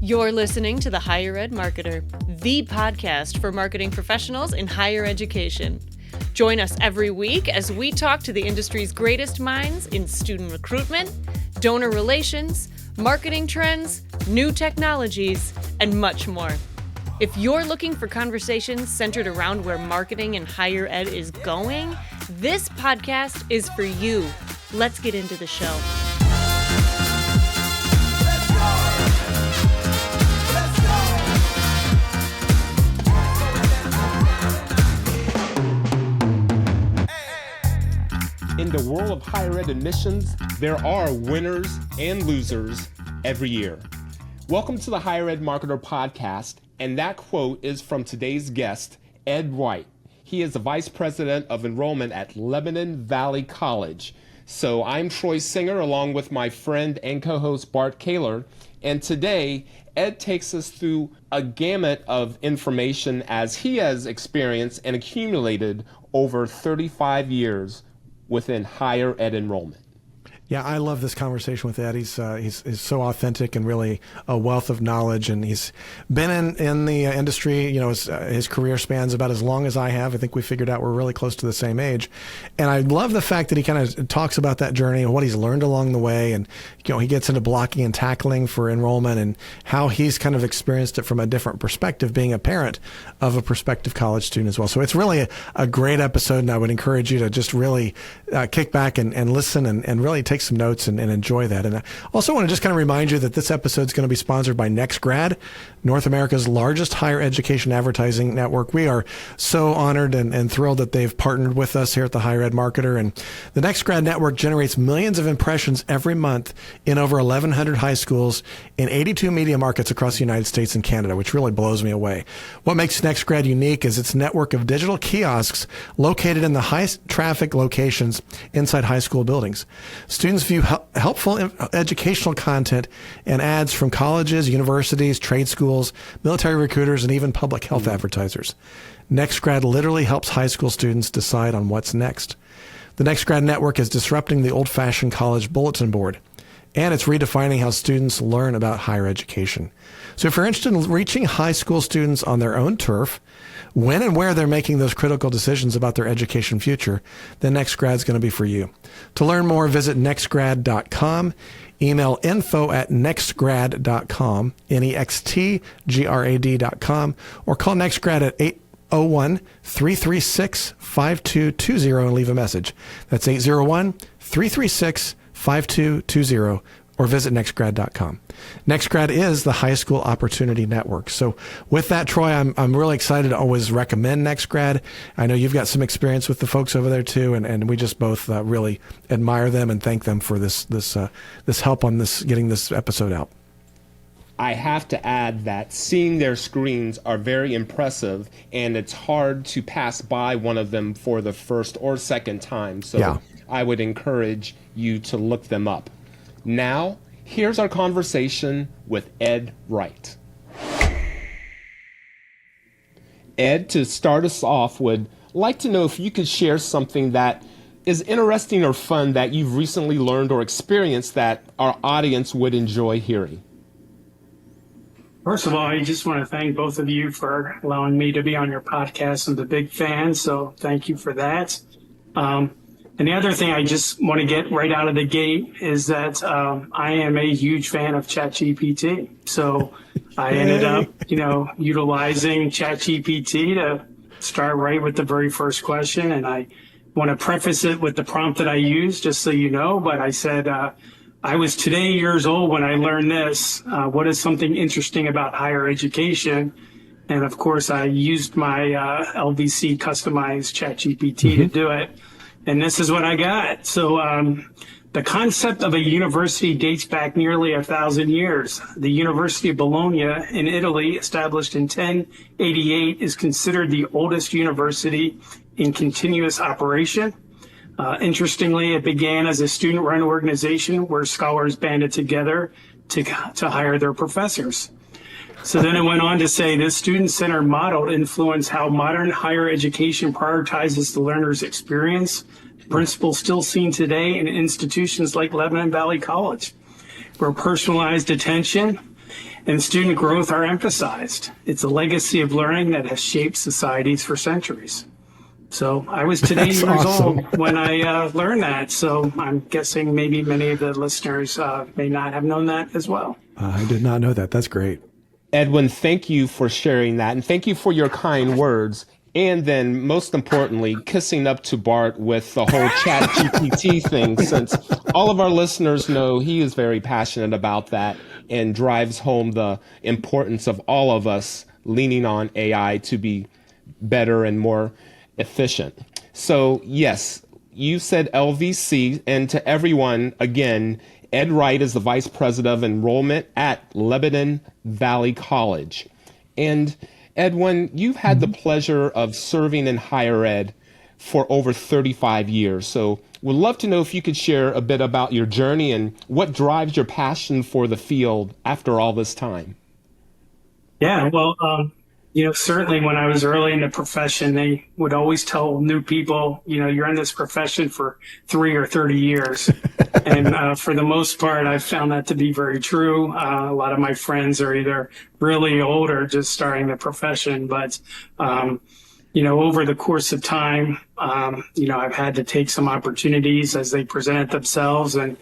You're listening to The Higher Ed Marketer, the podcast for marketing professionals in higher education. Join us every week as we talk to the industry's greatest minds in student recruitment, donor relations, marketing trends, new technologies, and much more. If you're looking for conversations centered around where marketing in higher ed is going, this podcast is for you. Let's get into the show. In the world of higher ed admissions, there are winners and losers every year. Welcome to the Higher Ed Marketer podcast, and that quote is from today's guest, Ed Wright. He is the Vice President of Enrollment at Lebanon Valley College. So I'm Troy Singer along with my friend and co-host Bart Kaler, and today Ed takes us through a gamut of information as he has experienced and accumulated over 35 years within higher ed enrollment. Yeah, I love this conversation with Ed. He's so authentic and really a wealth of knowledge, and he's been in the industry. You know, his career spans about as long as I have. I think we figured out we're really close to the same age, and I love the fact that he kind of talks about that journey and what he's learned along the way, and he gets into blocking and tackling for enrollment and how he's kind of experienced it from a different perspective, being a parent of a prospective college student as well. So it's really a great episode, and I would encourage you to just really kick back and listen and really take some notes and enjoy that. And I also want to just kind of remind you that this episode is going to be sponsored by NextGrad, North America's largest higher education advertising network. We are so honored and thrilled that they've partnered with us here at the Higher Ed Marketer. And the NextGrad network generates millions of impressions every month in over 1,100 high schools in 82 media markets across the United States and Canada, which really blows me away. What makes NextGrad unique is its network of digital kiosks located in the high traffic locations inside high school buildings. Students view helpful educational content and ads from colleges, universities, trade schools, military recruiters, and even public health advertisers. NextGrad literally helps high school students decide on what's next. The NextGrad network is disrupting the old-fashioned college bulletin board, and it's redefining how students learn about higher education. So if you're interested in reaching high school students on their own turf, when and where they're making those critical decisions about their education future, then NextGrad is going to be for you. To learn more, visit nextgrad.com, email info@nextgrad.com, nextgrad.com, or call NextGrad at 801-336-5220 and leave a message. That's 801-336-5220. or visit nextgrad.com. NextGrad is the high school opportunity network. So with that, Troy, I'm really excited to always recommend NextGrad. I know you've got some experience with the folks over there too, and we just both really admire them and thank them for this help on getting this episode out. I have to add that seeing their screens are very impressive, and it's hard to pass by one of them for the first or second time. So yeah. I would encourage you to look them up. Now, here's our conversation with Ed Wright. Ed, to start us off, would like to know if you could share something that is interesting or fun that you've recently learned or experienced that our audience would enjoy hearing. First of all, I just want to thank both of you for allowing me to be on your podcast. I'm a big fan, so thank you for that. And the other thing I just want to get right out of the gate is that I am a huge fan of ChatGPT. So I ended up, utilizing ChatGPT to start right with the very first question. And I want to preface it with the prompt that I used, just so you know. But I said, I was today years old when I learned this. What is something interesting about higher education? And of course, I used my LVC customized ChatGPT to do it. And this is what I got. So the concept of a university dates back nearly 1,000 years. The University of Bologna in Italy, established in 1088, is considered the oldest university in continuous operation. Interestingly, it began as a student-run organization where scholars banded together to hire their professors. So then it went on to say this student-centered model influenced how modern higher education prioritizes the learner's experience, principles still seen today in institutions like Lebanon Valley College, where personalized attention and student growth are emphasized. It's a legacy of learning that has shaped societies for centuries. So I was today That's years awesome. old when I learned that. So I'm guessing maybe many of the listeners may not have known that as well. I did not know that. That's great. Edwin, thank you for sharing that, and thank you for your kind words. And then, most importantly, kissing up to Bart with the whole Chat GPT thing, since all of our listeners know he is very passionate about that and drives home the importance of all of us leaning on AI to be better and more efficient. So, yes, you said LVC, and to everyone, again, Ed Wright is the Vice President of Enrollment at Lebanon Valley College. And Edwin, you've had the pleasure of serving in higher ed for over 35 years. So we'd love to know if you could share a bit about your journey and what drives your passion for the field after all this time. Yeah, well, certainly when I was early in the profession, they would always tell new people, you're in this profession for 3 or 30 years. And for the most part, I've found that to be very true. A lot of my friends are either really old or just starting the profession. But, over the course of time, I've had to take some opportunities as they presented themselves. And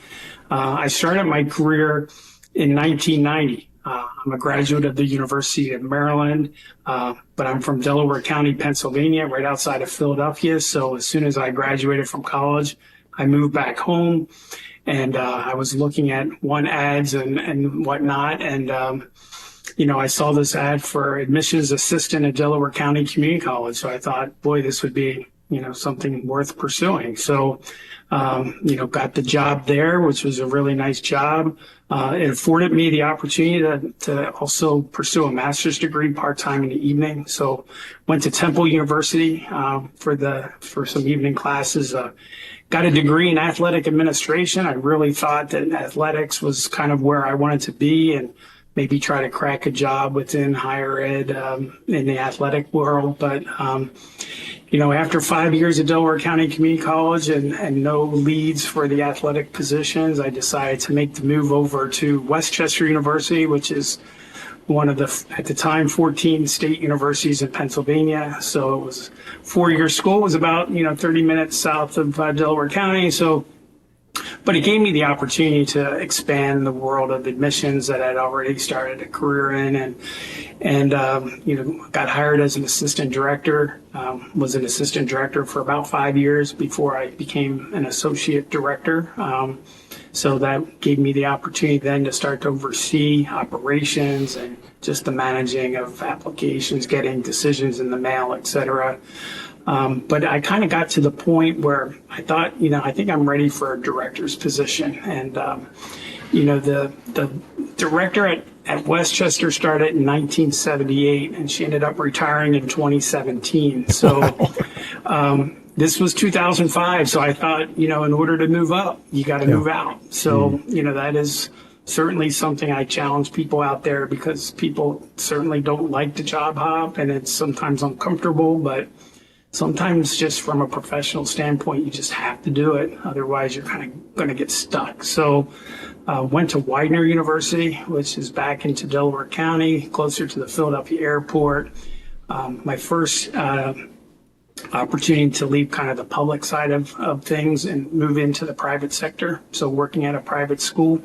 I started my career in 1990. I'm a graduate of the University of Maryland, but I'm from Delaware County, Pennsylvania, right outside of Philadelphia. So as soon as I graduated from college, I moved back home, and I was looking at ads and whatnot. And, I saw this ad for admissions assistant at Delaware County Community College. So I thought, boy, this would be, something worth pursuing. So, got the job there, which was a really nice job. It afforded me the opportunity to also pursue a master's degree part-time in the evening. So went to Temple University for some evening classes. Got a degree in athletic administration. I really thought that athletics was kind of where I wanted to be and maybe try to crack a job within higher ed in the athletic world. But after 5 years at Delaware County Community College and no leads for the athletic positions, I decided to make the move over to Westchester University, which is one of the, at the time, 14 state universities in Pennsylvania. So it was 4-year school. It was about, 30 minutes south of Delaware County. But it gave me the opportunity to expand the world of admissions that I'd already started a career in, and got hired as an assistant director. Was an assistant director for about 5 years before I became an associate director. So that gave me the opportunity then to start to oversee operations and just the managing of applications, getting decisions in the mail, et cetera. But I kind of got to the point where I thought, I think I'm ready for a director's position. And, the director at Westchester started in 1978, and she ended up retiring in 2017. So this was 2005. So I thought, in order to move up, you got to move out. So, that is certainly something I challenge people out there, because people certainly don't like to job hop, and it's sometimes uncomfortable, but sometimes just from a professional standpoint, you just have to do it. Otherwise, you're kind of going to get stuck. So went to Widener University, which is back into Delaware County, closer to the Philadelphia airport. My first opportunity to leave kind of the public side of things and move into the private sector. So working at a private school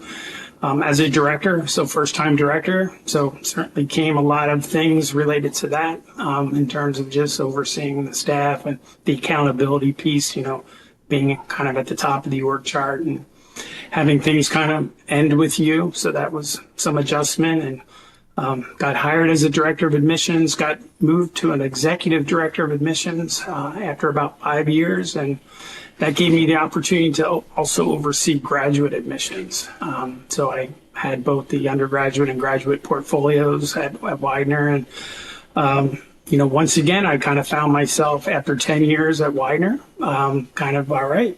as a director, so first-time director. So certainly came a lot of things related to that in terms of just overseeing the staff and the accountability piece, being kind of at the top of the org chart and having things kind of end with you. So that was some adjustment, and got hired as a director of admissions, got moved to an executive director of admissions after about 5 years. And that gave me the opportunity to also oversee graduate admissions. So I had both the undergraduate and graduate portfolios at Widener. And, once again, I kind of found myself after 10 years at Widener, kind of, all right.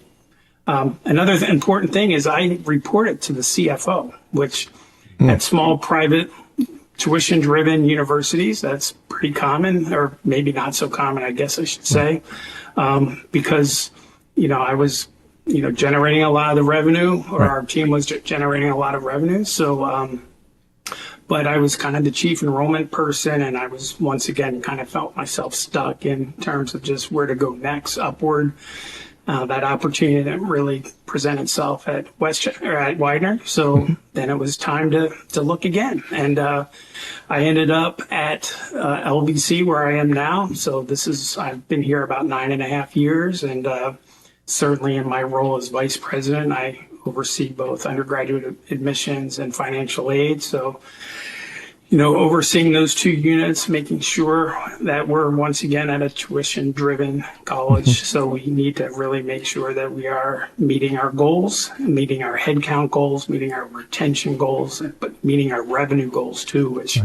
Another important thing is I reported to the CFO, which at small private tuition-driven universities, that's pretty common, or maybe not so common, I guess I should say, because I was, generating a lot of the revenue, or our team was generating a lot of revenue. So but I was kind of the chief enrollment person, and I was once again kind of felt myself stuck in terms of just where to go next, upward. That opportunity didn't really present itself at at Widener, so then it was time to look again, and I ended up at LVC where I am now. So I've been here about 9.5 years, and certainly in my role as vice president, I oversee both undergraduate admissions and financial aid. So, overseeing those two units, making sure that we're once again at a tuition-driven college. So we need to really make sure that we are meeting our goals, meeting our headcount goals, meeting our retention goals, but meeting our revenue goals too, which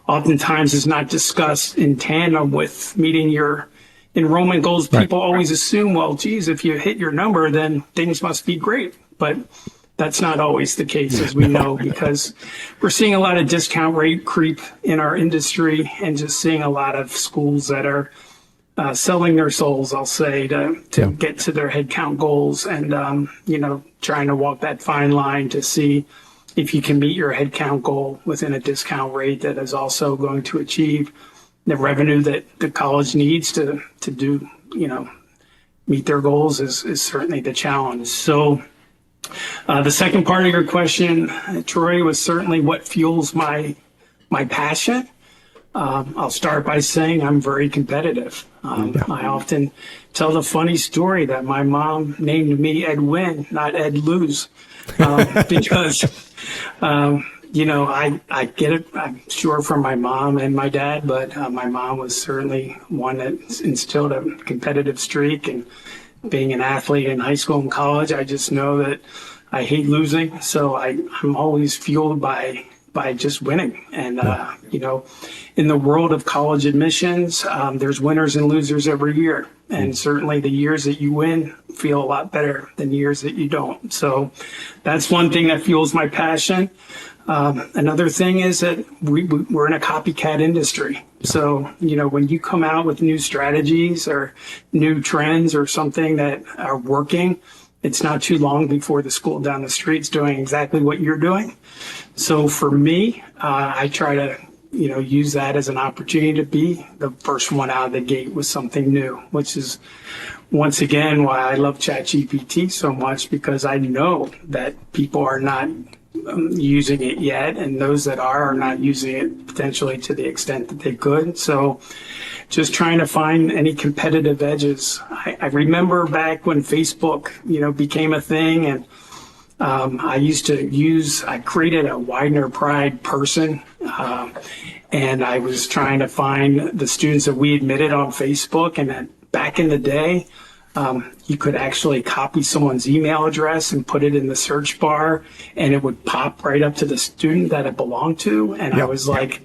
oftentimes is not discussed in tandem with meeting your enrollment goals. People always assume, well, geez, if you hit your number, then things must be great. But that's not always the case, as we know, because we're seeing a lot of discount rate creep in our industry, and just seeing a lot of schools that are selling their souls, I'll say, to get to their headcount goals, and, trying to walk that fine line to see if you can meet your headcount goal within a discount rate that is also going to achieve the revenue that the college needs to do, meet their goals is certainly the challenge. So, the second part of your question, Troy, was certainly what fuels my passion. I'll start by saying I'm very competitive. I often tell the funny story that my mom named me Ed Win, not Ed Lose, because, I get it, I'm sure, from my mom and my dad, but my mom was certainly one that instilled a competitive streak. And being an athlete in high school and college, I just know that I hate losing. So I'm always fueled by just winning. And, in the world of college admissions, there's winners and losers every year. And certainly the years that you win feel a lot better than years that you don't. So that's one thing that fuels my passion. Another thing is that we're in a copycat industry. So, when you come out with new strategies or new trends or something that are working, it's not too long before the school down the street's doing exactly what you're doing. So for me, I try to, use that as an opportunity to be the first one out of the gate with something new, which is once again why I love ChatGPT so much, because I know that people are not using it yet, and those that are not using it potentially to the extent that they could. So just trying to find any competitive edges. I remember back when Facebook, became a thing, and I created a Widener Pride person, and I was trying to find the students that we admitted on Facebook. And back in the day, you could actually copy someone's email address and put it in the search bar, and it would pop right up to the student that it belonged to. And I was like,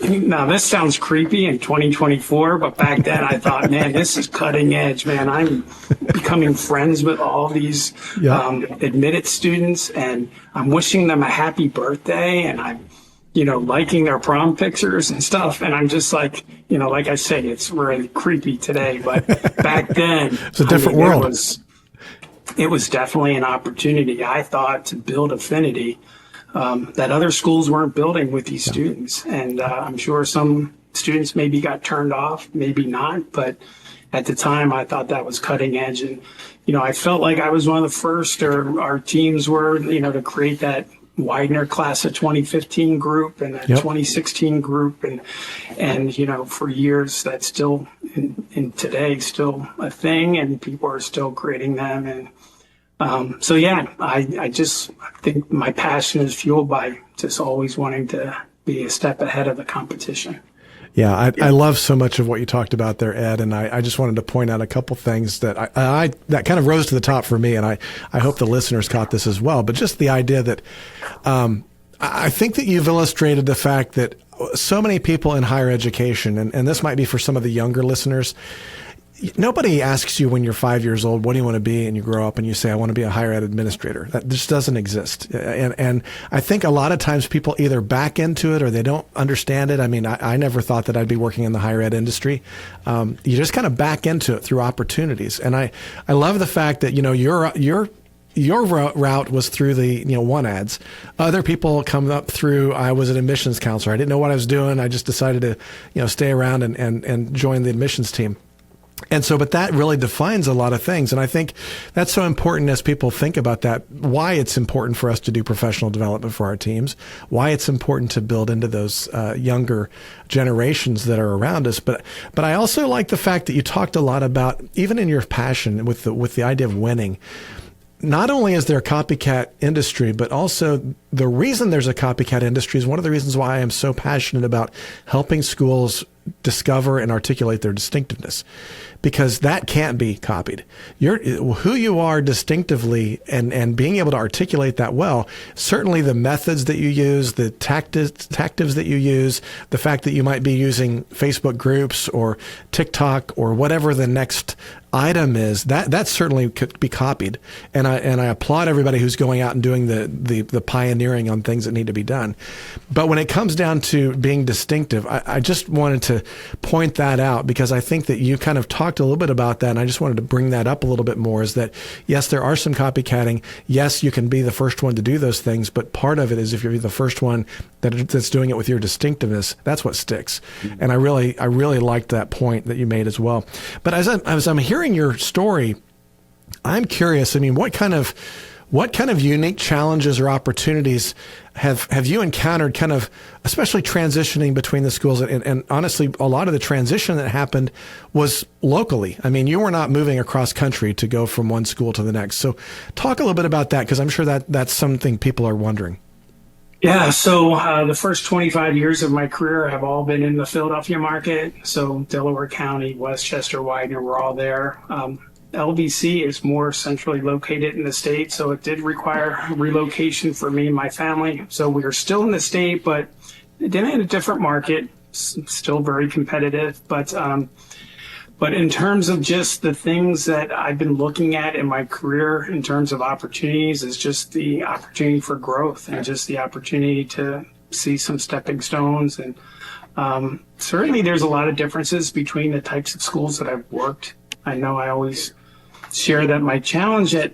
now this sounds creepy in 2024, but back then I thought, man, this is cutting edge, man. I'm becoming friends with all these admitted students, and I'm wishing them a happy birthday, and I'm, liking their prom pictures and stuff. And I'm just like, like I say, it's really creepy today, but back then it's a different world. It was definitely an opportunity, I thought, to build affinity that other schools weren't building with these students. And I'm sure some students maybe got turned off, maybe not, but at the time I thought that was cutting edge. And, I felt like I was one of the first, or our teams were, to create that Widener class of 2015 group and that 2016 group. And, for years that's still in today still a thing, and people are still creating them. And, I think my passion is fueled by just always wanting to be a step ahead of the competition. Yeah, I love so much of what you talked about there, Ed, and I just wanted to point out a couple things that that kind of rose to the top for me, and I hope the listeners caught this as well. But just the idea that I think that you've illustrated the fact that so many people in higher education, and this might be for some of the younger listeners, nobody asks you when you're 5 years old, what do you want to be? And you grow up and you say, I want to be a higher ed administrator. That just doesn't exist. And I think a lot of times people either back into it or they don't understand it. I mean, I never thought that I'd be working in the higher ed industry. You just kind of back into it through opportunities. And I love the fact that, you're your route was through the one ads. Other people come up through, I was an admissions counselor. I didn't know what I was doing. I just decided to stay around and join the admissions team. And so, but that really defines a lot of things. And I think that's so important as people think about that, why it's important for us to do professional development for our teams, why it's important to build into those younger generations that are around us. But I also like the fact that you talked a lot about, even in your passion with the idea of winning, not only is there a copycat industry, but also the reason there's a copycat industry is one of the reasons why I am so passionate about helping schools discover and articulate their distinctiveness, because that can't be copied. Who you are distinctively and being able to articulate that well, certainly the methods that you use, the tactics that you use, the fact that you might be using Facebook groups or TikTok or whatever the next item is, that certainly could be copied. And I applaud everybody who's going out and doing the pioneering on things that need to be done. But when it comes down to being distinctive, I just wanted to point that out, because I think that you kind of talked a little bit about that, and I just wanted to bring that up a little bit more, is that yes, there are some copycatting. Yes, you can be the first one to do those things, but part of it is if you're the first one that's doing it with your distinctiveness, that's what sticks. Mm-hmm. And I really liked that point that you made as well. But as I'm hearing your story, I'm curious. I mean, what kind of unique challenges or opportunities have you encountered, kind of, especially transitioning between the schools? And honestly, a lot of the transition that happened was locally. I mean, you were not moving across country to go from one school to the next. So talk a little bit about that, because I'm sure that's something people are wondering. Yeah, so the first 25 years of my career have all been in the Philadelphia market. So Delaware County, Westchester, Widener, we're all there. LVC is more centrally located in the state, so it did require relocation for me and my family. So we are still in the state, but then in a different market, still very competitive. But in terms of just the things that I've been looking at in my career in terms of opportunities, is just the opportunity for growth and just the opportunity to see some stepping stones. And certainly there's a lot of differences between the types of schools that I've worked. I know I always share that my challenge at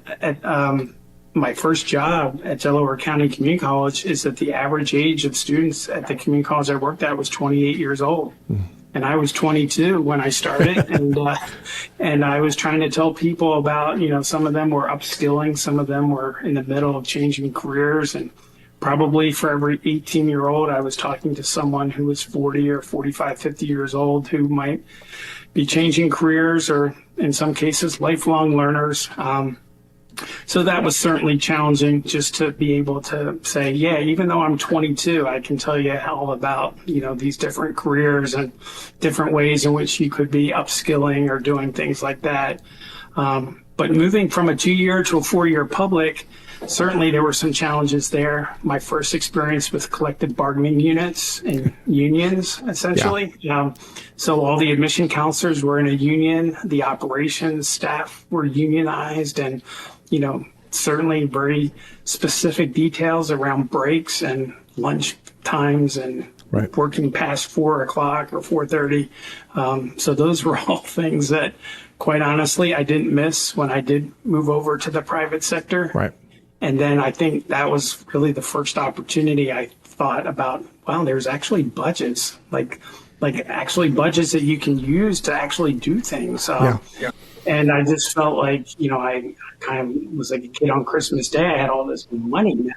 my first job at Delaware County Community College is that the average age of students at the community college I worked at was 28 years old. And I was 22 when I started, and I was trying to tell people about, some of them were upskilling, some of them were in the middle of changing careers, and probably for every 18-year-old, I was talking to someone who was 40 or 45, 50 years old who might be changing careers, or in some cases, lifelong learners. So that was certainly challenging, just to be able to say, yeah, even though I'm 22, I can tell you all about, these different careers and different ways in which you could be upskilling or doing things like that. But moving from a 2-year to a 4-year public, certainly there were some challenges there. My first experience with collective bargaining units and unions, essentially. Yeah. So all the admission counselors were in a union, the operations staff were unionized, and certainly very specific details around breaks and lunch times and working past 4 o'clock or 4:30. So those were all things that, quite honestly, I didn't miss when I did move over to the private sector. Right. And then I think that was really the first opportunity I thought about, wow, there's actually budgets, like actually budgets that you can use to actually do things. And I just felt like, I kind of was like a kid on Christmas Day. I had all this money now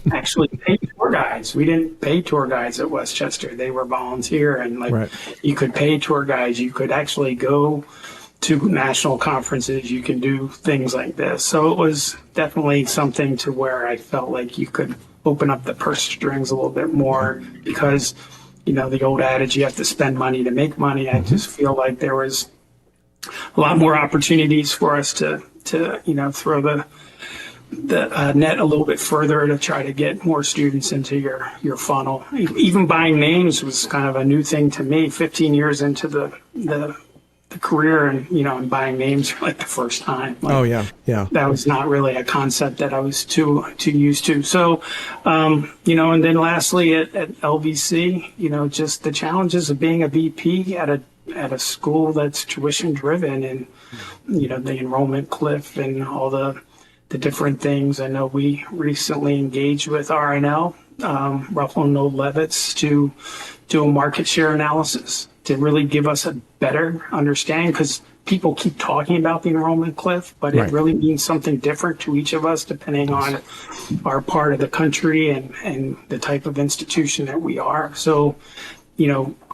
to actually pay tour guides. We didn't pay tour guides at Westchester. They were volunteer, and you could pay tour guides. You could actually go to national conferences. You can do things like this. So it was definitely something to where I felt like you could open up the purse strings a little bit more, because, the old adage, you have to spend money to make money. I just feel like there was a lot more opportunities for us to throw the net a little bit further to try to get more students into your funnel. Even buying names was kind of a new thing to me. 15 years into the career, and buying names for like the first time. That was not really a concept that I was too used to. So, and then lastly at LVC, just the challenges of being a VP at a school that's tuition driven, and the enrollment cliff and all the the different things. I know we recently engaged with RNL, Ruffalo Noel Levitz, to do a market share analysis to really give us a better understanding, because people keep talking about the enrollment cliff, but Right. it really means something different to each of us depending on our part of the country and the type of institution that we are. So,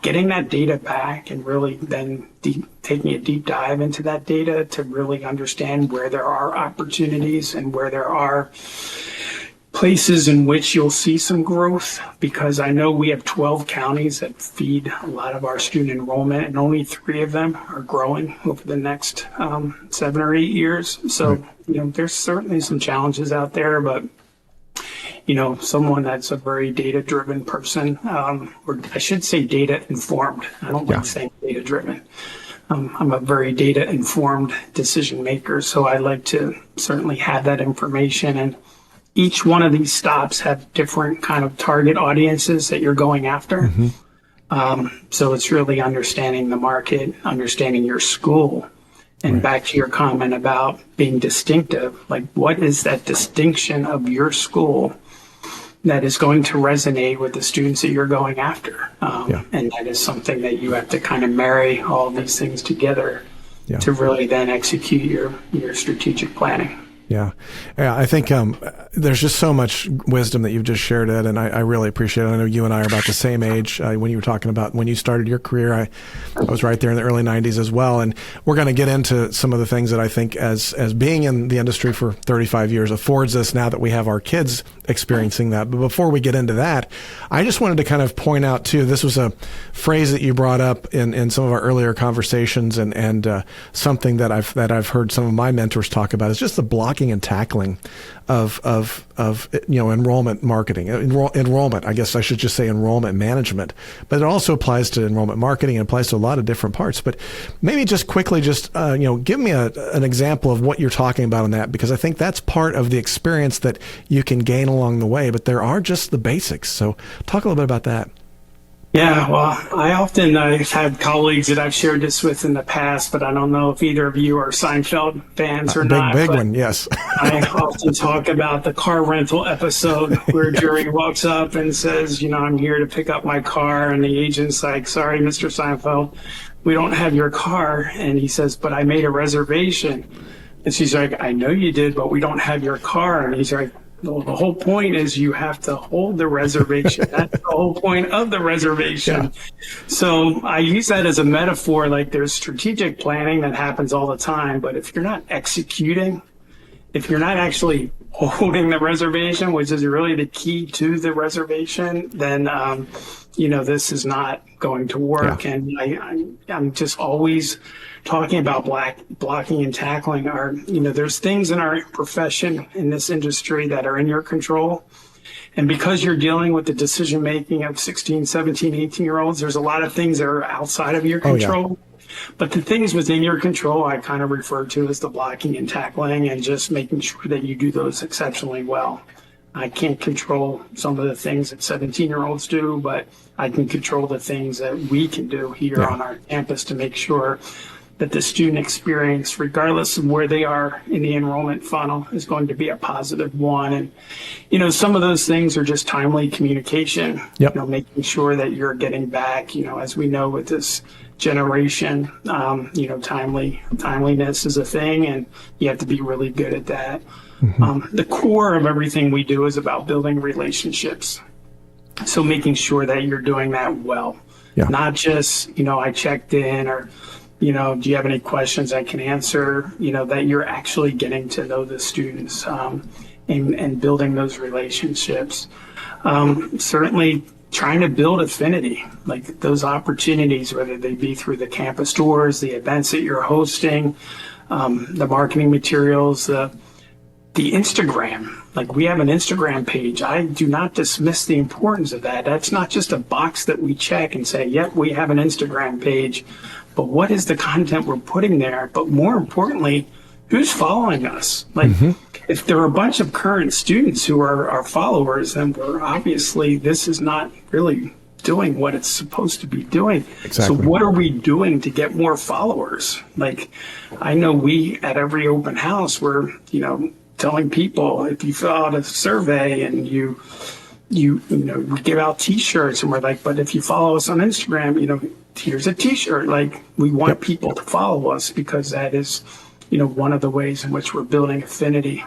getting that data back and really then taking a deep dive into that data to really understand where there are opportunities and where there are places in which you'll see some growth, because I know we have 12 counties that feed a lot of our student enrollment, and only 3 of them are growing over the next 7 or 8 years. So, there's certainly some challenges out there, but someone that's a very data-driven person, or I should say data-informed. I don't like saying data-driven. I'm a very data-informed decision maker, so I like to certainly have that information. And each one of these stops have different kind of target audiences that you're going after. So it's really understanding the market, understanding your school. And back to your comment about being distinctive, like what is that distinction of your school that is going to resonate with the students that you're going after? And that is something that you have to kind of marry all of these things together to really then execute your strategic planning. Yeah, I think there's just so much wisdom that you've just shared, Ed, and I really appreciate it. I know you and I are about the same age. When you were talking about when you started your career, I was right there in the early 90s as well. And we're going to get into some of the things that I think as being in the industry for 35 years affords us now that we have our kids experiencing that. But before we get into that, I just wanted to kind of point out, too, this was a phrase that you brought up in some of our earlier conversations, and something that I've heard some of my mentors talk about is just the blocking and tackling of enrollment marketing, enrollment. I guess I should just say enrollment management, but it also applies to enrollment marketing and applies to a lot of different parts. But maybe just quickly, give me an example of what you're talking about in that, because I think that's part of the experience that you can gain along the way. But there are just the basics. So talk a little bit about that. Yeah, well, I've had colleagues that I've shared this with in the past, but I don't know if either of you are Seinfeld fans or not. Big one, yes. I often talk about the car rental episode where Jerry walks up and says, I'm here to pick up my car. And the agent's like, sorry, Mr. Seinfeld, we don't have your car. And he says, but I made a reservation. And she's like, I know you did, but we don't have your car. And he's like, the whole point is you have to hold the reservation. That's the whole point of the reservation. Yeah. So I use that as a metaphor. Like, there's strategic planning that happens all the time, but if you're not executing, if you're not actually holding the reservation, which is really the key to the reservation, then this is not going to work. Yeah. And I'm just always talking about blocking and tackling. There's things in our profession, in this industry, that are in your control. And because you're dealing with the decision making of 16, 17, 18-year-olds, there's a lot of things that are outside of your control. But the things within your control, I kind of refer to as the blocking and tackling, and just making sure that you do those exceptionally well. I can't control some of the things that 17-year-olds do, but I can control the things that we can do here on our campus to make sure that the student experience, regardless of where they are in the enrollment funnel, is going to be a positive one. And, some of those things are just timely communication, making sure that you're getting back, as we know with this generation, timeliness is a thing, and you have to be really good at that. Mm-hmm. The core of everything we do is about building relationships. So making sure that you're doing that well, not just, I checked in, or, do you have any questions I can answer, that you're actually getting to know the students and building those relationships. Certainly trying to build affinity, like those opportunities, whether they be through the campus tours, the events that you're hosting, the marketing materials, the Instagram. Like, we have an Instagram page. I do not dismiss the importance of that. That's not just a box that we check and say, yep, we have an Instagram page. But what is the content we're putting there? But more importantly, who's following us? Like, if there are a bunch of current students who are our followers, then obviously this is not really doing what it's supposed to be doing. Exactly. So what are we doing to get more followers? Like, I know we, at every open house, we're, telling people, if you fill out a survey and we give out T-shirts, and we're like, but if you follow us on Instagram, here's a T-shirt. Like, we want people to follow us because that is, one of the ways in which we're building affinity.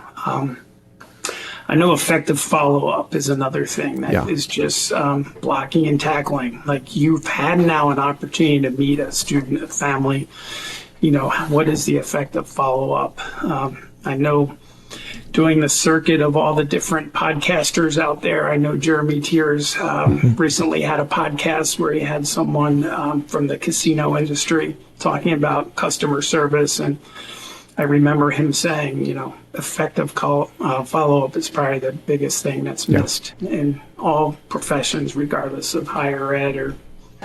I know effective follow-up is another thing that is just blocking and tackling. Like, you've had now an opportunity to meet a student, a family. What is the effective follow-up? I know doing the circuit of all the different podcasters out there, I know Jeremy Tiers recently had a podcast where he had someone from the casino industry talking about customer service, and I remember him saying, effective follow-up is probably the biggest thing that's missed in all professions, regardless of higher ed or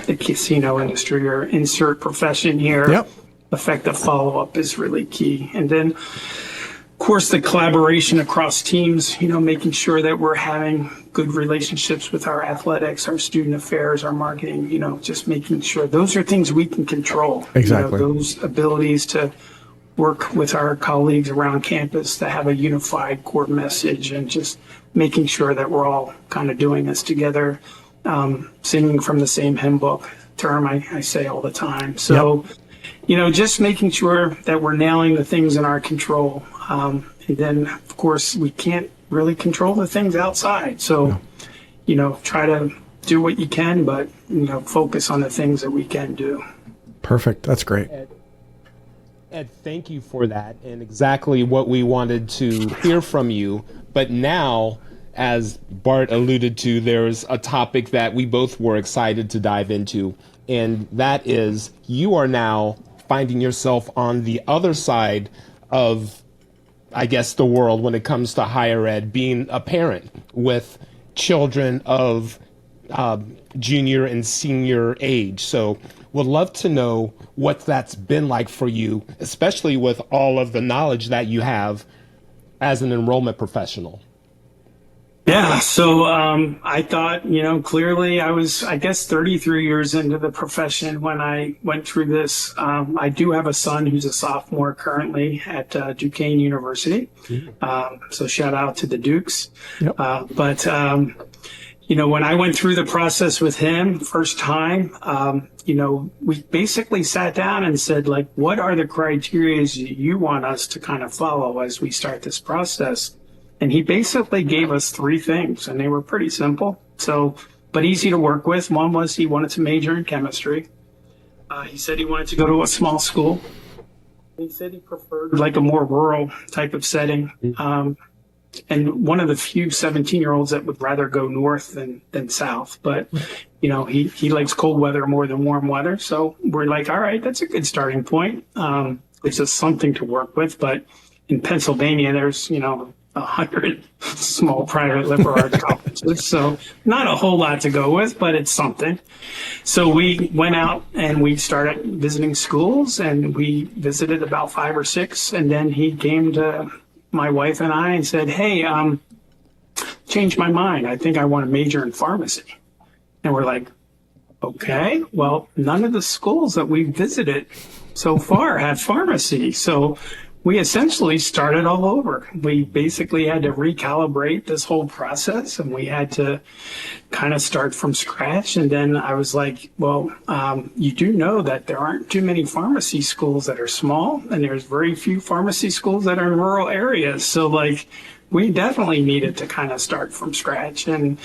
the casino industry or insert profession here. Yep. Effective follow-up is really key. And then, of course, the collaboration across teams, making sure that we're having good relationships with our athletics, our student affairs, our marketing, just making sure those are things we can control. Exactly. Those abilities to work with our colleagues around campus to have a unified core message, and just making sure that we're all kind of doing this together, singing from the same hymn book term I say all the time. So, just making sure that we're nailing the things in our control. And then, of course, we can't really control the things outside. So, try to do what you can, but, focus on the things that we can do. Perfect. That's great. Ed, thank you for that, and exactly what we wanted to hear from you. But now, as Bart alluded to, there's a topic that we both were excited to dive into, and that is you are now finding yourself on the other side of, I guess, the world when it comes to higher ed, being a parent with children of junior and senior age. So would love to know what that's been like for you, especially with all of the knowledge that you have as an enrollment professional. Yeah, so I thought, clearly I was, 33 years into the profession when I went through this. I do have a son who's a sophomore currently at Duquesne University. So shout out to the Dukes. Yep. But when I went through the process with him first time, we basically sat down and said, like, what are the criteria you want us to kind of follow as we start this process? And he basically gave us 3 things, and they were pretty simple, but easy to work with. One was he wanted to major in chemistry. He said he wanted to go to a small school. He said he preferred like a more rural type of setting. And one of the few 17-year-olds that would rather go north than south. But, he likes cold weather more than warm weather. So we're like, all right, that's a good starting point. It's just something to work with. But in Pennsylvania, there's, 100 small private liberal arts colleges. So not a whole lot to go with, but it's something. So we went out and we started visiting schools, and we visited about 5 or 6. And then he came to my wife and I and said, hey, changed my mind. I think I want to major in pharmacy. And we're like, okay, well, none of the schools that we've visited so far have pharmacy. So we essentially started all over. We basically had to recalibrate this whole process, and we had to kind of start from scratch. And then I was like, well, you do know that there aren't too many pharmacy schools that are small, and there's very few pharmacy schools that are in rural areas. So like, we definitely needed to kind of start from scratch. And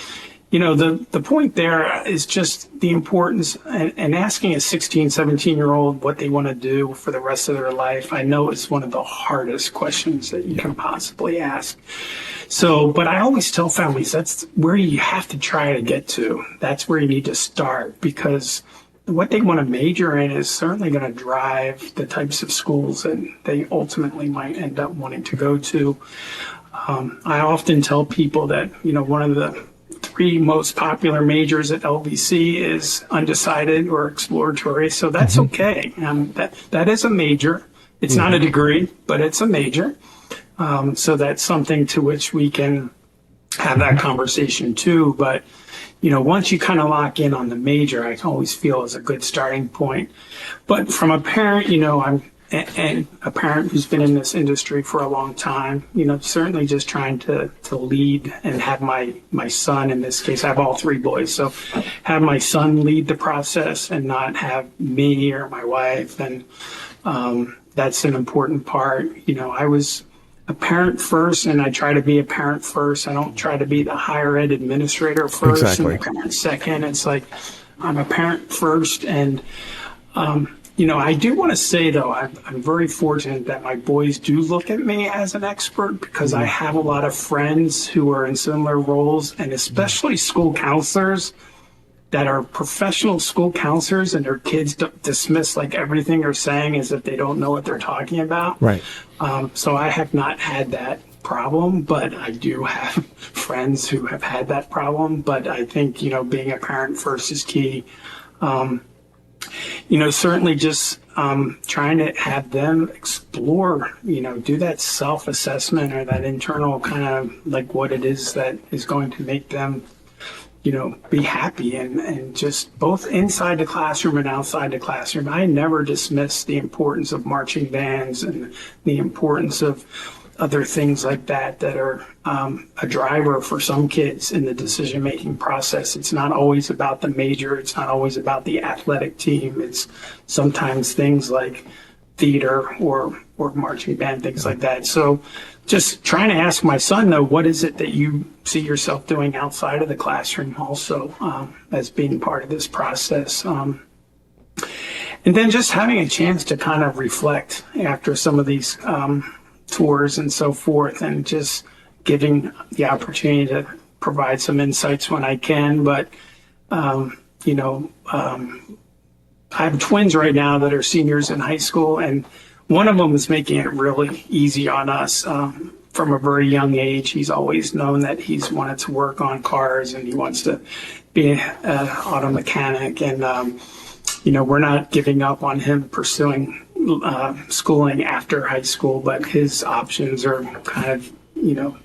the point there is just the importance and asking a 16, 17-year-old what they want to do for the rest of their life. I know it's one of the hardest questions that you can possibly ask. So, but I always tell families that's where you have to try to get to. That's where you need to start, because what they want to major in is certainly going to drive the types of schools that they ultimately might end up wanting to go to. I often tell people that, one of the 3 most popular majors at LVC is undecided or exploratory. So that's okay. That is a major. It's not a degree, but it's a major. So that's something to which we can have that conversation too. But, once you kind of lock in on the major, I always feel is a good starting point. But from a parent, and a parent who's been in this industry for a long time, certainly just trying to lead and have my son, in this case, I have all three boys, so have my son lead the process and not have me or my wife. And that's an important part. I was a parent first, and I try to be a parent first. I don't try to be the higher ed administrator first and the parent second. It's like I'm a parent first. And I do want to say, though, I'm very fortunate that my boys do look at me as an expert, because I have a lot of friends who are in similar roles, and especially school counselors that are professional school counselors, and their kids dismiss like everything they're saying as if they don't know what they're talking about. Right. So I have not had that problem, but I do have friends who have had that problem. But I think, being a parent first is key. Certainly just trying to have them explore, do that self-assessment or that internal kind of like what it is that is going to make them, be happy, and just both inside the classroom and outside the classroom. I never dismiss the importance of marching bands and the importance of other things like that are a driver for some kids in the decision-making process. It's not always about the major. It's not always about the athletic team. It's sometimes things like theater or marching band, things like that. So just trying to ask my son, though, what is it that you see yourself doing outside of the classroom also as being part of this process? And then just having a chance to kind of reflect after some of these tours and so forth, and just giving the opportunity to provide some insights when I can. But, I have twins right now that are seniors in high school, and one of them is making it really easy on us. From a very young age, he's always known that he's wanted to work on cars, and he wants to be an auto mechanic. And, we're not giving up on him pursuing schooling after high school, but his options are kind of,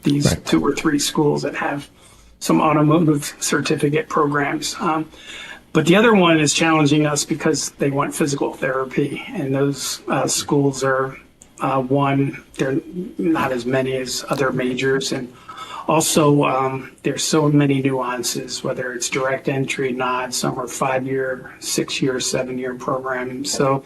these two or three schools that have some automotive certificate programs. But the other one is challenging us because they want physical therapy, and those schools are they're not as many as other majors, and also there's so many nuances, whether it's direct entry, not, some are 5-year, 6-year, 7-year programs. So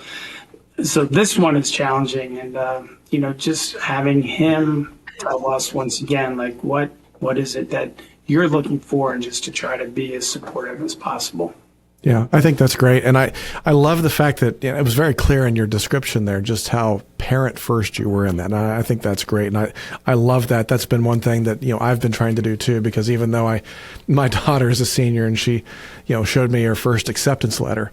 this one is challenging, and just having him tell us once again, like what is it that you're looking for, and just to try to be as supportive as possible. Yeah, I think that's great. And I love the fact that it was very clear in your description there just how parent first you were in that. And I think that's great. And I love that. That's been one thing that, I've been trying to do too, because even though my daughter is a senior and she, showed me her first acceptance letter,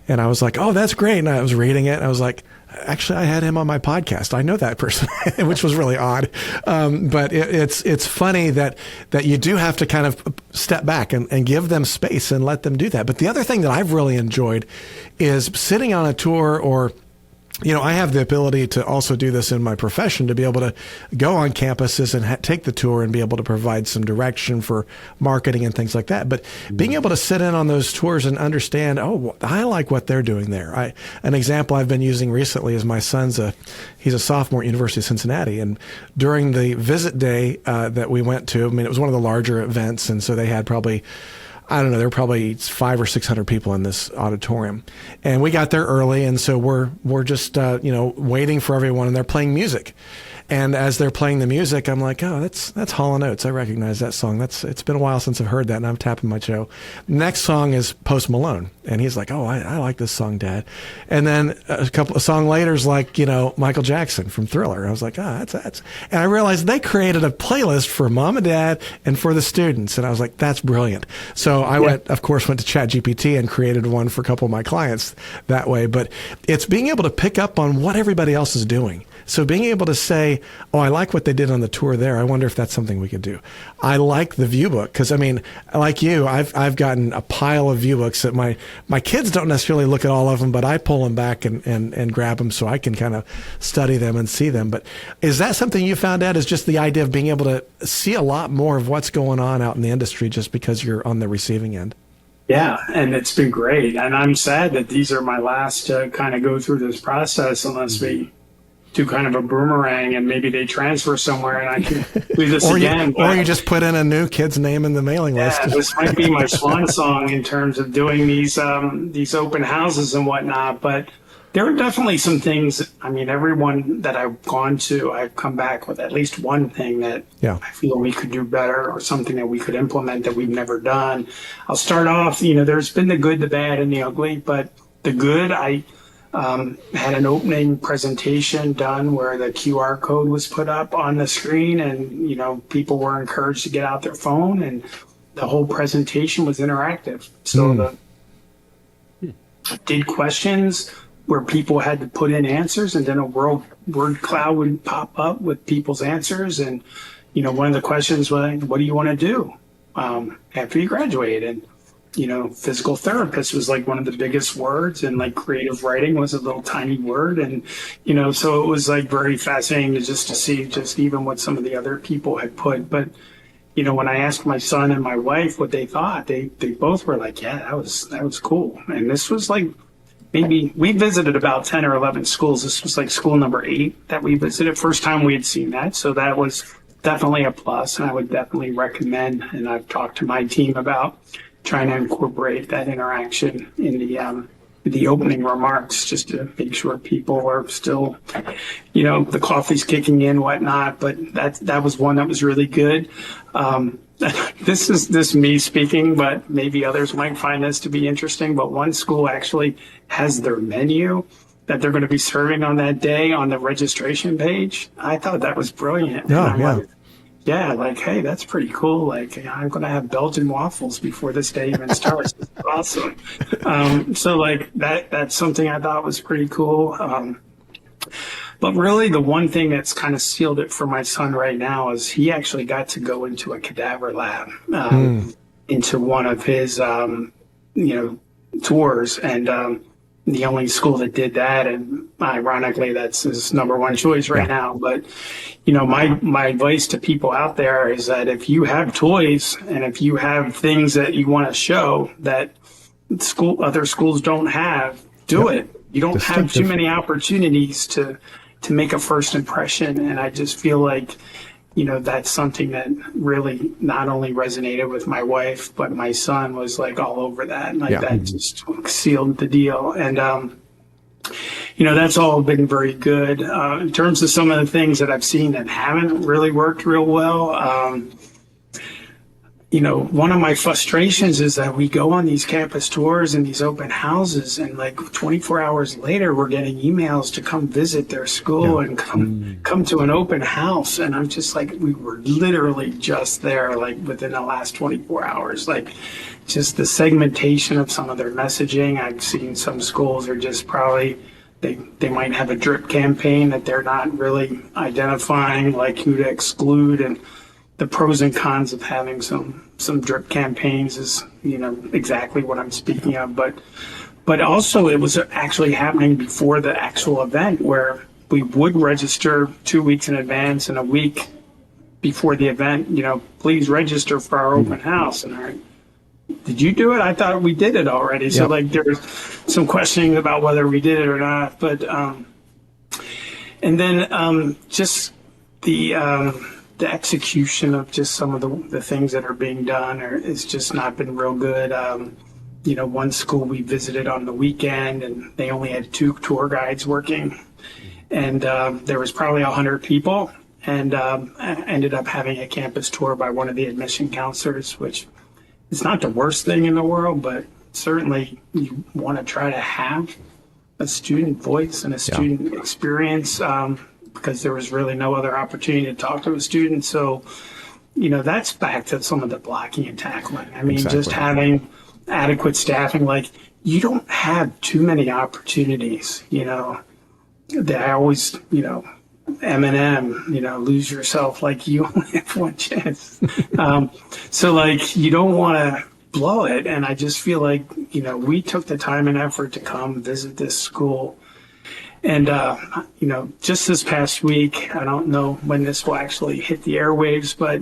and I was like, oh, that's great. And I was reading it and I was like, actually, I had him on my podcast. I know that person, which was really odd. But it's funny that you do have to kind of step back and give them space and let them do that. But the other thing that I've really enjoyed is sitting on a tour, or I have the ability to also do this in my profession, to be able to go on campuses and take the tour and be able to provide some direction for marketing and things like that. But being able to sit in on those tours and understand, I like what they're doing there. An example I've been using recently is my son's he's a sophomore at University of Cincinnati. And during the visit day that we went to, it was one of the larger events. And so they had probably, I don't know, there were probably 500 or 600 people in this auditorium, and we got there early. And so we're just, waiting for everyone, and they're playing music. And as they're playing the music, I'm like, oh, that's Hall & Oates. I recognize that song. It's been a while since I've heard that, and I'm tapping my toe. Next song is Post Malone. And he's like, oh, I like this song, Dad. And then a song later is like, Michael Jackson from Thriller. I was like, that's. And I realized they created a playlist for Mom and Dad and for the students. And I was like, that's brilliant. So I went to ChatGPT and created one for a couple of my clients that way. But it's being able to pick up on what everybody else is doing. So being able to say, oh, I like what they did on the tour there. I wonder if that's something we could do. I like the view book, because like you, I've gotten a pile of view books that my kids don't necessarily look at all of them, but I pull them back and grab them so I can kind of study them and see them. But is that something you found out, is just the idea of being able to see a lot more of what's going on out in the industry just because you're on the receiving end? Yeah, and it's been great. And I'm sad that these are my last to kind of go through this process, unless we do kind of a boomerang, and maybe they transfer somewhere and I can do this again. Or you just put in a new kid's name in the mailing list. Yeah, this might be my swan song in terms of doing these open houses and whatnot. But there are definitely some things. I mean, everyone that I've gone to, I've come back with at least one thing that I feel we could do better, or something that we could implement that we've never done. I'll start off, there's been the good, the bad, and the ugly. But the good, I had an opening presentation done where the QR code was put up on the screen, and people were encouraged to get out their phone, and the whole presentation was interactive. So did questions where people had to put in answers, and then a word cloud would pop up with people's answers. And one of the questions was, what do you want to do after you graduate? And physical therapist was like one of the biggest words, and like creative writing was a little tiny word. And, so it was like very fascinating to see just even what some of the other people had put. But, when I asked my son and my wife what they thought, they both were like, yeah, that was cool. And this was like, maybe we visited about 10 or 11 schools. This was like school number 8 that we visited. First time we had seen that. So that was definitely a plus. And I would definitely recommend, and I've talked to my team about trying to incorporate that interaction in the opening remarks, just to make sure people are still, the coffee's kicking in, whatnot. But that was one that was really good. This is me speaking, but maybe others might find this to be interesting. But one school actually has their menu that they're going to be serving on that day on the registration page. I thought that was brilliant. Yeah, like, hey, that's pretty cool. Like, I'm going to have Belgian waffles before this day even starts. Awesome. So, like, that's something I thought was pretty cool. But really, the one thing that's kind of sealed it for my son right now is he actually got to go into a cadaver lab, into one of his, tours. And the only school that did that, and ironically, that's his number one choice right now. But, my advice to people out there is that if you have toys and if you have things that you want to show that other schools don't have, do it. You don't have too many opportunities to make a first impression. And I just feel like, that's something that really not only resonated with my wife, but my son was like all over that. And that just sealed the deal. And, that's all been very good. In terms of some of the things that I've seen that haven't really worked real well, one of my frustrations is that we go on these campus tours and these open houses, and like 24 hours later, we're getting emails to come visit their school and come to an open house. And I'm just like, we were literally just there, like within the last 24 hours, like just the segmentation of some of their messaging. I've seen some schools are just probably, they might have a drip campaign that they're not really identifying, like who to exclude. And the pros and cons of having some drip campaigns is, exactly what I'm speaking of. But also it was actually happening before the actual event, where we would register 2 weeks in advance, and a week before the event, please register for our open house. And did you do it? I thought we did it already. So like there was some questioning about whether we did it or not. But and then just the execution of just some of the things that are being done is just not been real good. One school we visited on the weekend, and they only had 2 tour guides working, and there was probably 100 people, and I ended up having a campus tour by one of the admission counselors, which is not the worst thing in the world, but certainly you want to try to have a student voice and a student experience, because there was really no other opportunity to talk to a student. So, that's back to some of the blocking and tackling. I mean, just having adequate staffing, like you don't have too many opportunities, that I always, Eminem, lose yourself, like you only have one chance. So like, you don't want to blow it. And I just feel like, we took the time and effort to come visit this school. And, just this past week, I don't know when this will actually hit the airwaves, but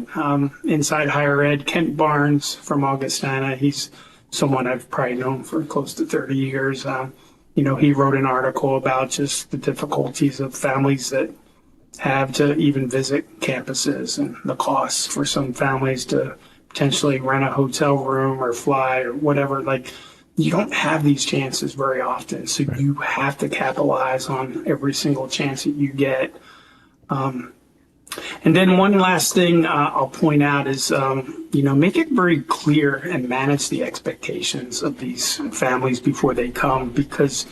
Inside Higher Ed, Kent Barnes from Augustana, he's someone I've probably known for close to 30 years. he wrote an article about just the difficulties of families that have to even visit campuses and the costs for some families to potentially rent a hotel room or fly or whatever. Like, you don't have these chances very often. So you have to capitalize on every single chance that you get. And then one last thing I'll point out is, make it very clear and manage the expectations of these families before they come. Because,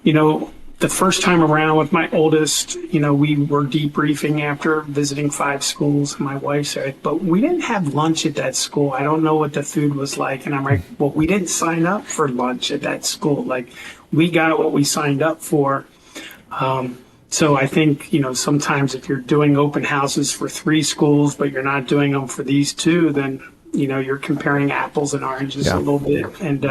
the first time around with my oldest, we were debriefing after visiting 5 schools. My wife said, but we didn't have lunch at that school. I don't know what the food was like. And I'm like, well, we didn't sign up for lunch at that school. Like, we got what we signed up for. So I think, sometimes if you're doing open houses for 3 schools, but you're not doing them for these 2, then, you're comparing apples and oranges a little bit. And,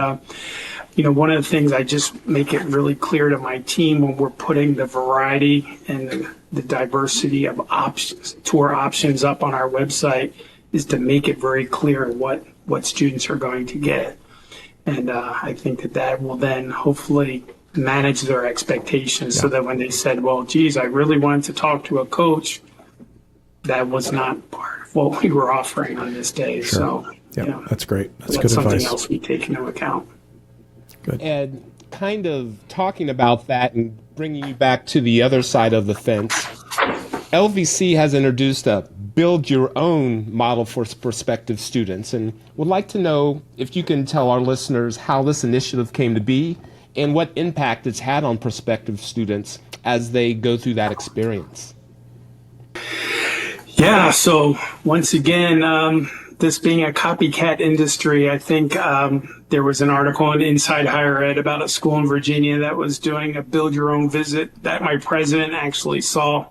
one of the things I just make it really clear to my team when we're putting the variety and the diversity of options, tour options up on our website, is to make it very clear what students are going to get. And I think that will then hopefully manage their expectations so that when they said, well, geez, I really wanted to talk to a coach, that was not part of what we were offering on this day. Sure. So, that's great. That's good something advice. else we take into account. Good. And kind of talking about that and bringing you back to the other side of the fence, LVC has introduced a build your own model for prospective students, and would like to know if you can tell our listeners how this initiative came to be and what impact it's had on prospective students as they go through that experience. Yeah, so once again, this being a copycat industry, I think there was an article in Inside Higher Ed about a school in Virginia that was doing a build your own visit that my president actually saw.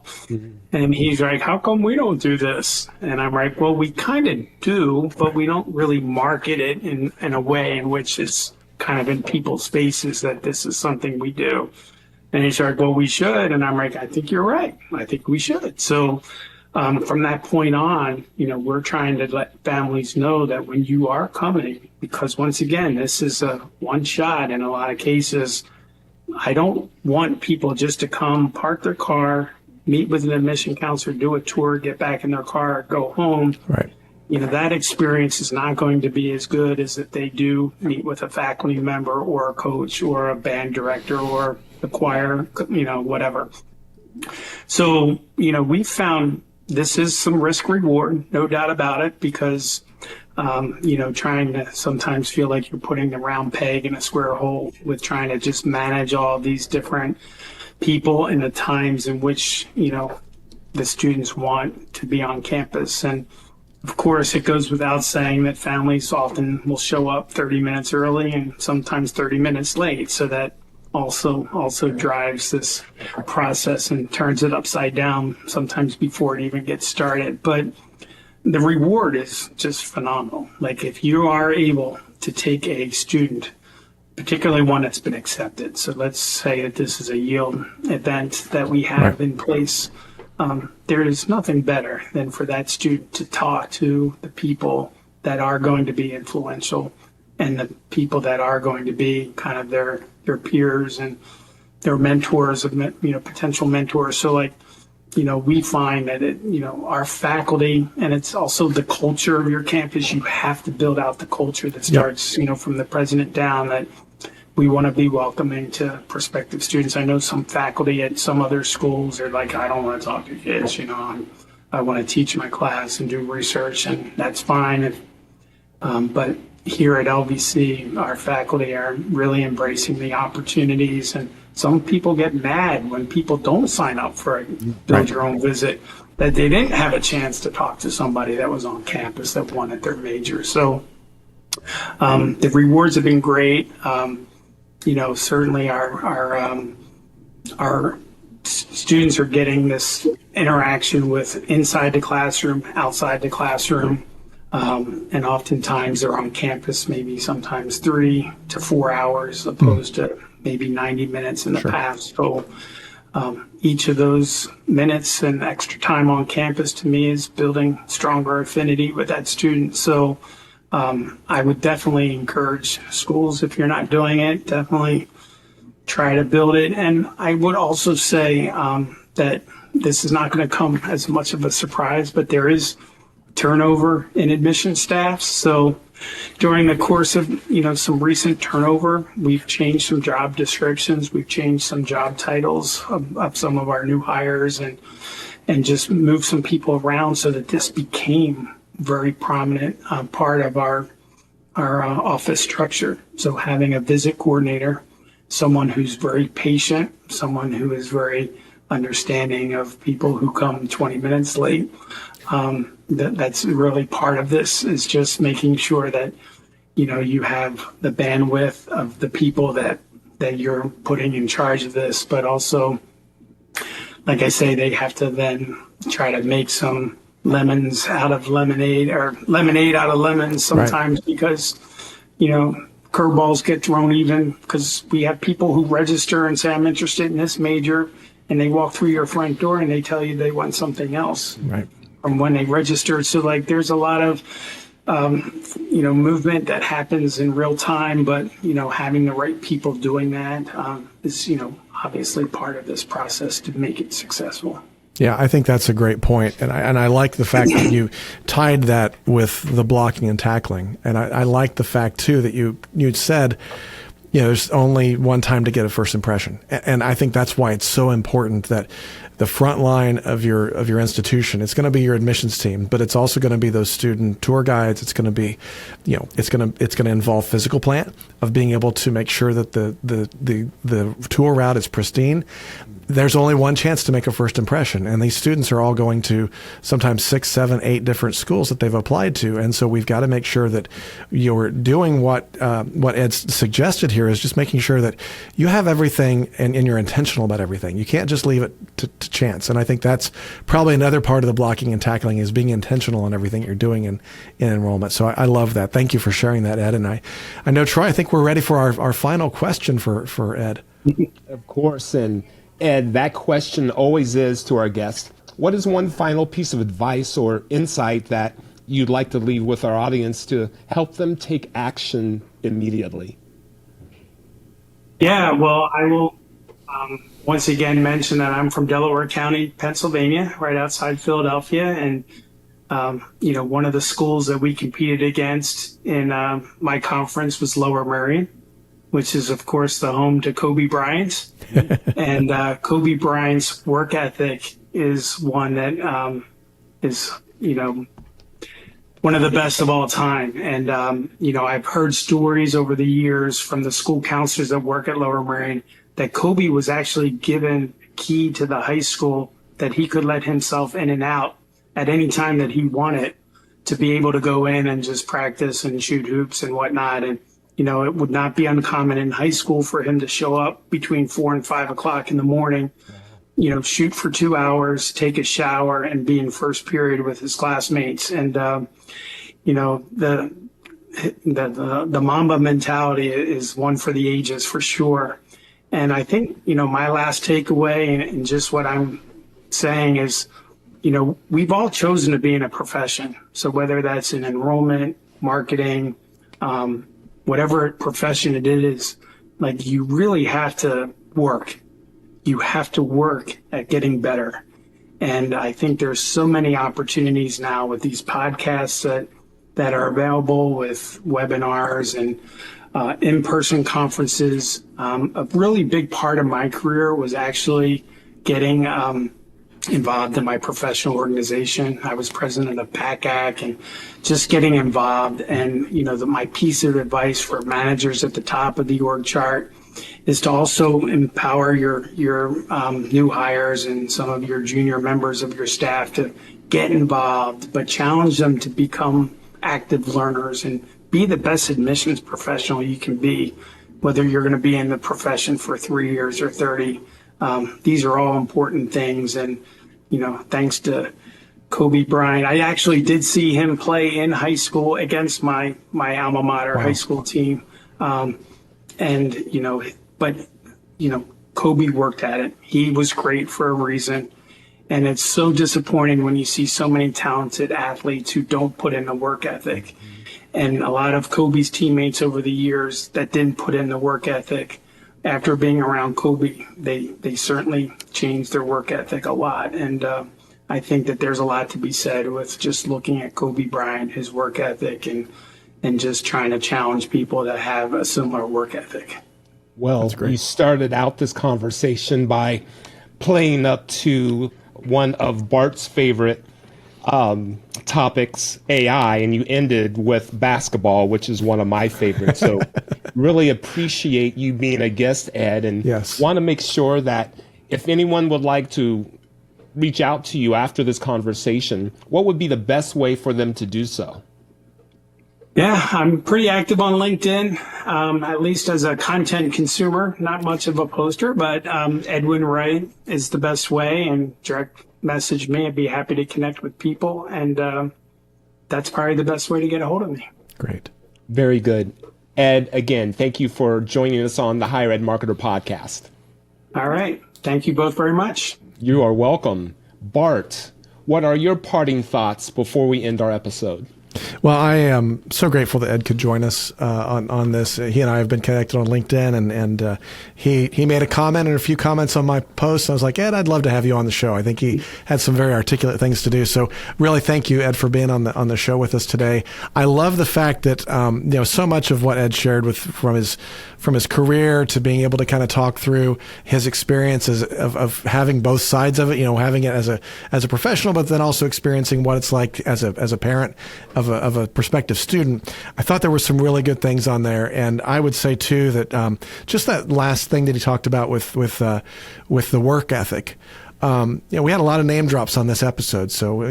And he's like, how come we don't do this? And I'm like, well, we kind of do, but we don't really market it in a way in which it's kind of in people's faces that this is something we do. And he's like, well, we should. And I'm like, I think you're right. I think we should. So from that point on, we're trying to let families know that when you are coming, because once again, this is a one shot in a lot of cases. I don't want people just to come, park their car, meet with an admission counselor, do a tour, get back in their car, go home. Right. That experience is not going to be as good as if they do meet with a faculty member or a coach or a band director or the choir, whatever. So, we found this is some risk reward, no doubt about it, because, trying to sometimes feel like you're putting the round peg in a square hole with trying to just manage all these different people and the times in which, the students want to be on campus. And of course, it goes without saying that families often will show up 30 minutes early and sometimes 30 minutes late. So that also drives this process and turns it upside down sometimes before it even gets started. But the reward is just phenomenal. Like, if you are able to take a student, particularly one that's been accepted. So let's say that this is a yield event that we have in place. There is nothing better than for that student to talk to the people that are going to be influential and the people that are going to be kind of their peers and their mentors of, potential mentors. So we find that our faculty, and it's also the culture of your campus. You have to build out the culture that starts, from the president down, that we want to be welcoming to prospective students. I know some faculty at some other schools are like, I don't want to talk to kids, I want to teach my class and do research, and that's fine. But here at LVC, our faculty are really embracing the opportunities, and some people get mad when people don't sign up for a build your own visit, that they didn't have a chance to talk to somebody that was on campus that wanted their major. So the rewards have been great. Certainly our students are getting this interaction with inside the classroom, outside the classroom, and oftentimes they're on campus maybe sometimes 3 to 4 hours opposed to maybe 90 minutes in the past. So each of those minutes and extra time on campus to me is building stronger affinity with that student. So I would definitely encourage schools, if you're not doing it, definitely try to build it. And I would also say that this is not going to come as much of a surprise, but there is turnover in admission staff. So during the course of, some recent turnover, we've changed some job descriptions. We've changed some job titles of some of our new hires and just moved some people around so that this became very prominent part of our office structure. So having a visit coordinator, someone who's very patient, someone who is very understanding of people who come 20 minutes late. That's really part of this, is just making sure that, you have the bandwidth of the people that you're putting in charge of this, but also, like I say, they have to then try to make some lemons out of lemonade, or lemonade out of lemons sometimes, right? Because, curveballs get thrown, even because we have people who register and say, I'm interested in this major, and they walk through your front door and they tell you they want something else. Right. From when they registered. So there's a lot of, movement that happens in real time, but, having the right people doing that is, obviously part of this process to make it successful. Yeah, I think that's a great point. And I like the fact that you tied that with the blocking and tackling. And I like the fact too that you'd said, there's only one time to get a first impression. And I think that's why it's so important that the front line of your institution, it's going to be your admissions team, but it's also going to be those student tour guides. It's going to be, it's going to involve physical plant of being able to make sure that the tour route is pristine. There's only one chance to make a first impression, and these students are all going to sometimes 6, 7, 8 different schools that they've applied to, and so we've got to make sure that you're doing what Ed's suggested here, is just making sure that you have everything and you're intentional about everything. You can't just leave it to chance, and I think that's probably another part of the blocking and tackling, is being intentional in everything you're doing in enrollment. So I love that. Thank you for sharing that, Ed. And I know, Troy, I think we're ready for our final question for Ed. Of course, and Ed, that question always is to our guests, what is one final piece of advice or insight that you'd like to leave with our audience to help them take action immediately? Yeah, well, I will once again mention that I'm from Delaware County, Pennsylvania, right outside Philadelphia. And, one of the schools that we competed against in my conference was Lower Merion, which is, of course, the home to Kobe Bryant. And Kobe Bryant's work ethic is one that is, one of the best of all time. And, I've heard stories over the years from the school counselors that work at Lower Merion that Kobe was actually given a key to the high school that he could let himself in and out at any time that he wanted, to be able to go in and just practice and shoot hoops and whatnot. And it would not be uncommon in high school for him to show up between 4 and 5 o'clock in the morning, shoot for 2 hours, take a shower, and be in first period with his classmates. And, the Mamba mentality is one for the ages, for sure. And I think, my last takeaway and just what I'm saying is, we've all chosen to be in a profession. So whether that's in enrollment, marketing, whatever profession it is, you really have to work. You have to work at getting better. And I think there's so many opportunities now with these podcasts that are available, with webinars and in-person conferences. A really big part of my career was actually getting involved in my professional organization. I was president of PACAC, and just getting involved. And, my piece of advice for managers at the top of the org chart is to also empower your new hires and some of your junior members of your staff to get involved, but challenge them to become active learners and be the best admissions professional you can be, whether you're going to be in the profession for 3 years or 30. These are all important things. And, thanks to Kobe Bryant, I actually did see him play in high school against my alma mater. Wow. High school team. Kobe worked at it. He was great for a reason. And it's so disappointing when you see so many talented athletes who don't put in the work ethic. And a lot of Kobe's teammates over the years that didn't put in the work ethic after being around Kobe, they certainly changed their work ethic a lot. And I think that there's a lot to be said with just looking at Kobe Bryant, his work ethic, and just trying to challenge people that have a similar work ethic. Well, you started out this conversation by playing up to one of Bart's favorite topics, AI, and you ended with basketball, which is one of my favorites. So really appreciate you being a guest, Ed, and want to make sure that if anyone would like to reach out to you after this conversation, what would be the best way for them to do so? Yeah, I'm pretty active on LinkedIn, at least as a content consumer, not much of a poster, but Edwin Wright is the best way, and direct message me. I'd be happy to connect with people, and that's probably the best way to get a hold of me. Great. Very good. Ed, again, thank you for joining us on the Higher Ed Marketer podcast. All right. Thank you both very much. You are welcome. Bart, what are your parting thoughts before we end our episode? Well, I am so grateful that Ed could join us on this. He and I have been connected on LinkedIn, and he made a comment and a few comments on my post. I was like, Ed, I'd love to have you on the show. I think he had some very articulate things to do. So really, thank you, Ed, for being on the show with us today. I love the fact that so much of what Ed shared from his career to being able to kind of talk through his experiences of having both sides of it, having it as a professional, but then also experiencing what it's like as a parent of a prospective student. I thought there were some really good things on there, and I would say too that just that last thing that he talked about with the work ethic. We had a lot of name drops on this episode. So,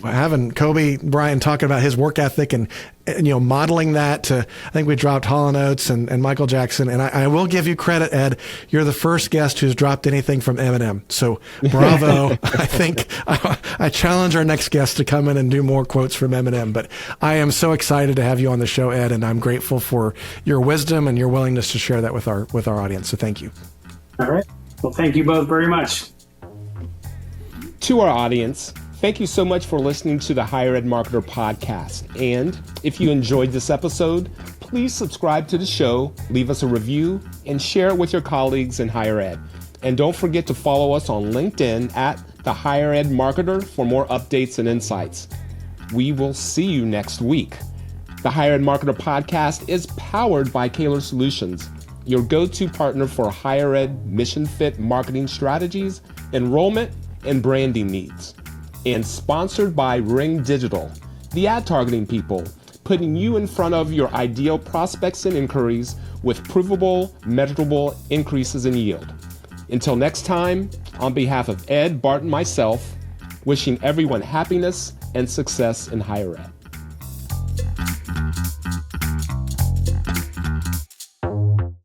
having Kobe Bryant talking about his work ethic and modeling that to, I think we dropped Hall & Oates and Michael Jackson. And I will give you credit, Ed. You're the first guest who's dropped anything from Eminem. So bravo. I think I challenge our next guest to come in and do more quotes from Eminem. But I am so excited to have you on the show, Ed, and I'm grateful for your wisdom and your willingness to share that with our audience. So thank you. All right. Well, thank you both very much. To our audience, thank you so much for listening to the Higher Ed Marketer podcast. And if you enjoyed this episode, please subscribe to the show, leave us a review, and share it with your colleagues in higher ed. And don't forget to follow us on LinkedIn at the Higher Ed Marketer for more updates and insights. We will see you next week. The Higher Ed Marketer podcast is powered by Kaler Solutions, your go-to partner for higher ed mission-fit marketing strategies, enrollment, and branding needs, and sponsored by Ring Digital, the ad targeting people, putting you in front of your ideal prospects and inquiries with provable, measurable increases in yield. Until next time, on behalf of Ed, Bart, and myself, wishing everyone happiness and success in higher ed.